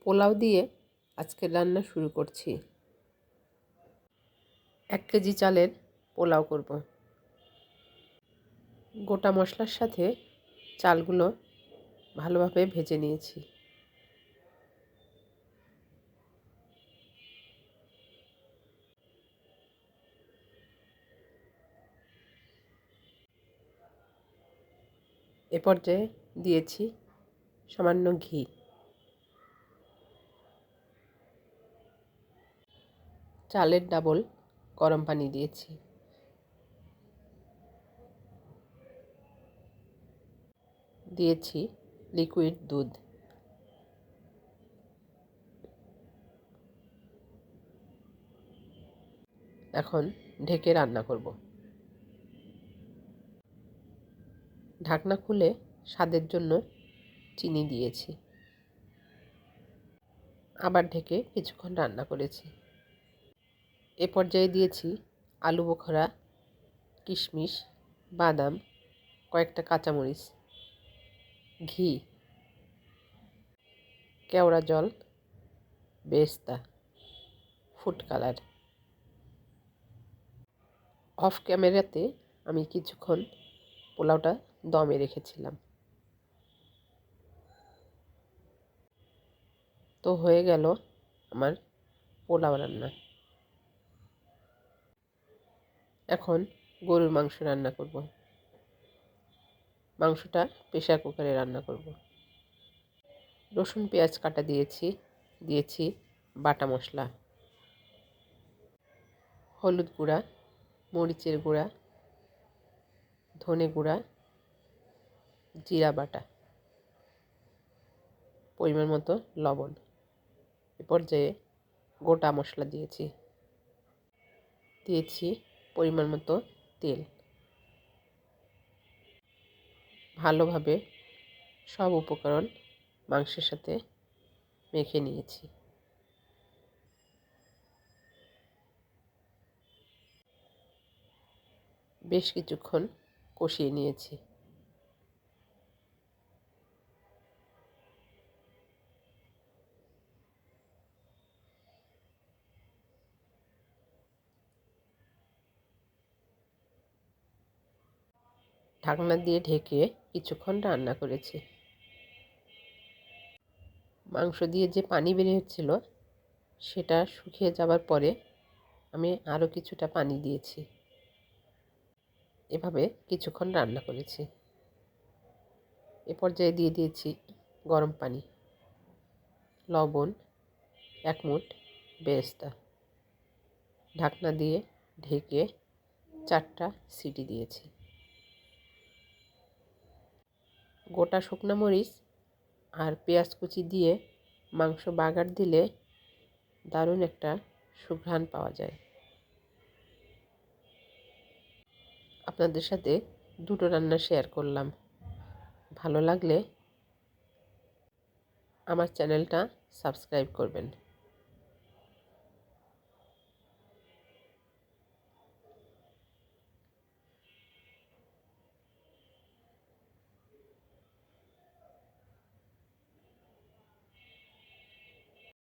পোলাও দিয়ে আজকের রান্না শুরু করছি। 1 কেজি চালের পোলাও করব। গোটা মশলার সাথে চালগুলো ভালোভাবে ভেজে নিয়েছি। এ পর্যায়ে দিয়েছি সামান্য ঘি। চালের ডাবল গরম পানি দিয়েছি। দিয়েছি লিকুইড দুধ। এখন ঢেকে রান্না করব। ঢাকনা খুলে স্বাদের জন্য চিনি দিয়েছি। আবার ঢেকে কিছুক্ষণ রান্না করেছি। এ পর্যায়ে দিয়েছি আলু বোখরা, কিশমিশ, বাদাম, কয়েকটা কাঁচামরিচ, ঘি, কেওড়া জল, বেরেস্তা, ফুড কালার। অফ ক্যামেরাতে আমি কিছুক্ষণ পোলাওটা দমে রেখেছিলাম। তো হয়ে গেল আমার পোলাও রান্না। এখন গরুর মাংস রান্না করব। মাংসটা প্রেসার কুকারে রান্না করব। রসুন পেঁয়াজ কাটা দিয়েছি বাটা মশলা, হলুদ গুঁড়া, মরিচের গুঁড়া, ধনে গুঁড়া, জিরা বাটা, পরিমাণ মতো লবণ। এ পর্যায়ে গোটা মশলা দিয়েছি পরিমাণ মতো তেল। ভালোভাবে সব উপকরণ মাংসের সাথে মেখে নিয়েছি। বেশ কিছুক্ষণ কষিয়ে নিয়েছি। ঢাকনা দিয়ে ঢেকে কিছুক্ষণ রান্না করেছি। মাংস দিয়ে যে পানি বের হচ্ছিল সেটা শুকিয়ে যাবার পরে আমি আরও কিছুটা পানি দিয়েছি। এভাবে কিছুক্ষণ রান্না করেছি। এ পর্যায়ে দিয়েছি গরম পানি, লবণ, 1 মুঠ বেরেস্তা। ঢাকনা দিয়ে ঢেকে 4টা সিটি দিয়েছি। গোটা শুকনো মরিচ আর পেঁয়াজ কুচি দিয়ে মাংস বাগার দিলে দারুণ একটা সুঘ্রাণ পাওয়া যায়। আপনাদের সাথে দুটো রান্না শেয়ার করলাম। ভালো লাগলে আমার চ্যানেলটা সাবস্ক্রাইব করবেন।